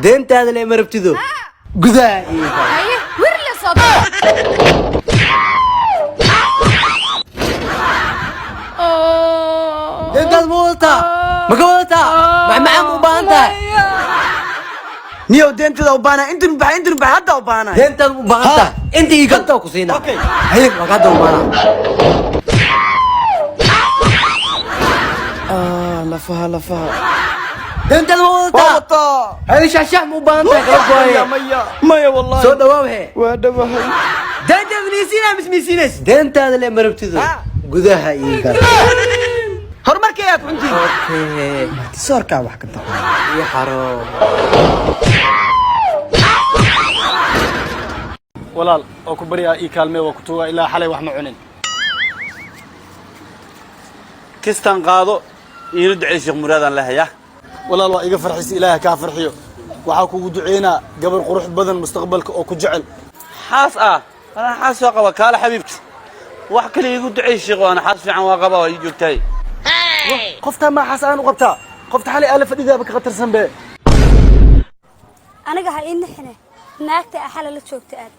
دين هذا اللي مربتدو قذا هاي ورلي صدق دين هذا موتا مقولتا مع مبانتا نيو دين هذا وبانا انت نبح هذا وبانا دين هذا وبانتا انت يقطع كوسينا اوكي هيك وقعد وبانا لفها دين هذا موتا هذه شاشة مبانتا مايا والله سو دوامه ودبها دين هذا نسينا مش نسيناش دين هذا اللي مربتدو قذاها ايقا هرمرك يا كنتي اوكي صوركا wax ka tahay يا حرام walaal oo ku bariya ii kaalmee waa ku tuuga ilaa xalay wax ma cunin kistan qaado ii ducay Sheekh Muraadan lahaya walaal waa iga farxis ilaahay ka farxiyo waxa kugu duceynaa gabar qurux badan mustaqbalka oo ku jecel xaas ana xaas waa qaba kala xabiibti wax kale igu ducay Sheekh ana xaas fiican waa qaba way joogtay qofta ma xasaan u qabtaa qofta xalay ala fadhidaa ka qatarsan bee aniga ha in xine naagta xalay la joogta aad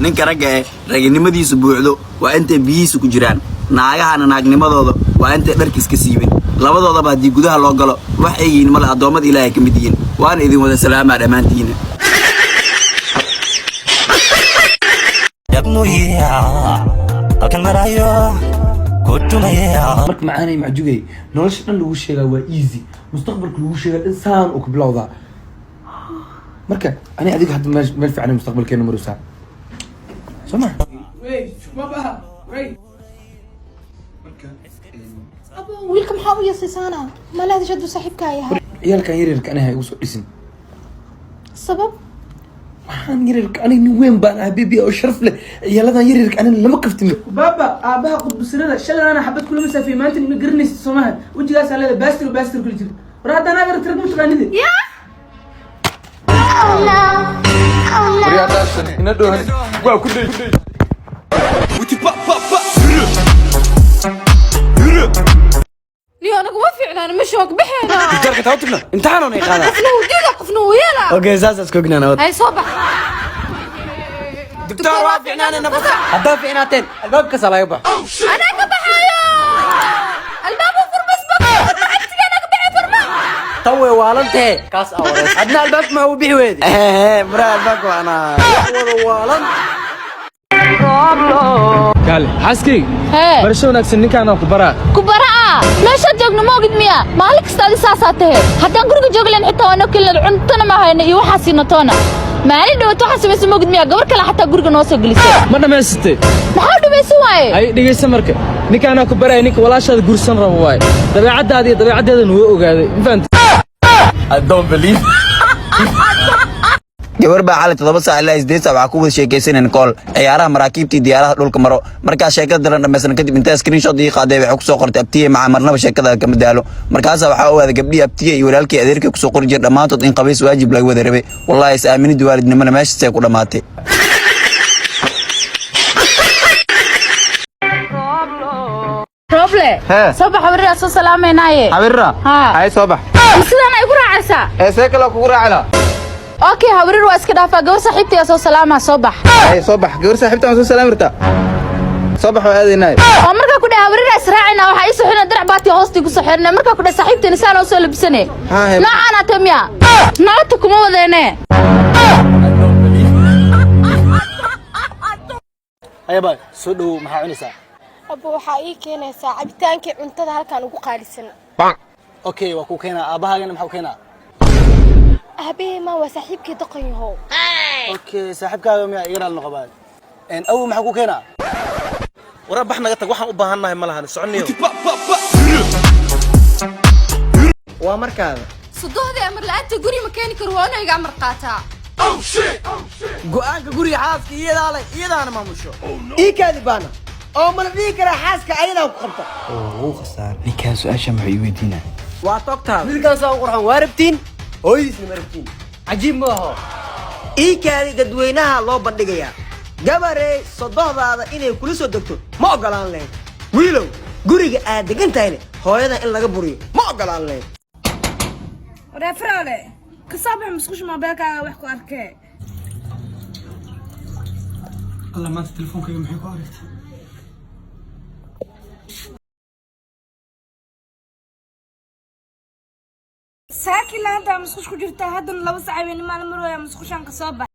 ninka ragga raginimadiisu buuxdo waa intay biyihiisa ku jiraan naagahana naagnimadooda waa intay dharkiis ka siibin labadoodaba haddii gudaha loo galo wax ay yihiin male addoommada ilaahay ka mid yihiin waana idin wada salaamaa dhammaantiina marka macaanay macjugay nolosha dhan lagu sheegaa waa easy mustaqbalka lagu sheegaa insaan uu ku bilowdaa marka ani adiga hadda meel fiican mustaqbalkeena marusaa soma ابو ويلكم حاول يصيصانا ما لا تجدوا صاحبك يا ciyaalkan yaryarka aniga igu soo dhisin السبب waxaan yaryarka aniga nin weyn baan ahaa bibi oo sharaf leh ciyaaladan yaryarka aniga lama kaftimo بابا اباها قدسنا شلنا انا حبيت كل مسافه ما انت ما قرنيس سماها وجهاس على باستر كل جد براد انا قرت رقم تقاندي يا ليه انا ما فعلا انا مش واقف بحنا دكتور كتاوتنا امتحانوا ني قادا قفنوا يلا اوكي زازا سكوغنا نوت هاي صبح دكتور وافقنا انا نبص هدا فيناتين الباب كسل يبا انا كبحايا الباب وفر بس بقى عرفتي انا كبحي فرما توي والنتي كاس اورس عدنا الباب ما هو بيحي ويدي مرا الباب وانا والن قال حسكي هي برشو ناكسن نكانا كبرا كبراء ماشي جوجنا ما قد ميا مالك استاذ ساساته حتى غرغ جوجلن حتى وانا كل cuntada ma hayna iyo waxa siinatoona maalin dhaw waxa sameeyay ma qad miya gabar kale xataa guriga noo soo galisay ma dhameysatay maxaa dhameysay waay ay dhigeysa marka nikaana kubara ninka walaashada gursan rabo waay dabeecadaada iyo dabeecadeedan wuu ogaaday fahant I don't believe gabar baa xalay 7 saac ilaa 8 saac waxa ku wada sheekaysaneen kool ciyaaraha maraakiibtii diyaaraha dhulka maro marka sheekada dalan dhameysan kadib inta screenshot ii qaaday waxa ku soo qortay abtiye marnaba sheekada kama daalo markaas waxa uu wada gabdhii abtiye iyo walaalkii adeerkay ku soo qori jir dhamaantood in qabays waajib laga wada rabay wallahi is aaminid waalidnimada meesha ku dhamaatay roble صباح وري اسو سلامينايه حبيرة هاي صباح sidaan ay ku raacaysaa seekala kugu raacna اوكي هورير waa iska dhaafaa gabar saaxiibtay asoo salaama صباح هاي صباح gabar saaxiibtaan soo salaamirta صباح waa aadinay oo marka ku dhahay hawriir israacina waxa ay soo xirna dirac baati hoosti ku soo xirna marka ku dhahay saaxiibtay saan oo soo labisane naana tamiya naata kuma wadeene ayba soo dhaw maxaa cunaysaa ابو waxa ii keenaysaa cabitaankii cuntada halkaan ugu qaalisan okay waa ku keenaa aabahagana maxaa keenaa aabee ma waa saaxiibkii doqon yahow okay saaxiibkaaga miyaa iga raal noqobaa aw maxaa ku keenaa wara bax naga tag waxaan u baahannahay ma lahan soconiyo waa markaada sudohda amar laanta guri ma keeni karo waa inay amar qaataa go'aanka guriga xaaska iyadaana maamusho ii kaadi baana oo ma la dhihi karaa xaaska ayadaa ku qabta oo khasaar ninkaan su'aasha maxay weydiinaa waa togtaa wiilkaas waa qurxan waa rabtiin hooyadiisna ma rabtiin cajiib ma aho ii kaadi dadweynaha loo bandhigayaa gabarey sodohdaada inay kula soo degto ma ogolaan lahayn wiilow guriga aad degan tahayna hooyada in laga buriyo ma ogolaan lahayn ورافرالي كصابح مسكوش ما بالك وحكو أركي الله ما تلفونك يوم حكوا عرفت ساكي لا أنت مسكوش كجرتا هذا لو ساعة بين ما نمر ويا مسكوش عن كصابح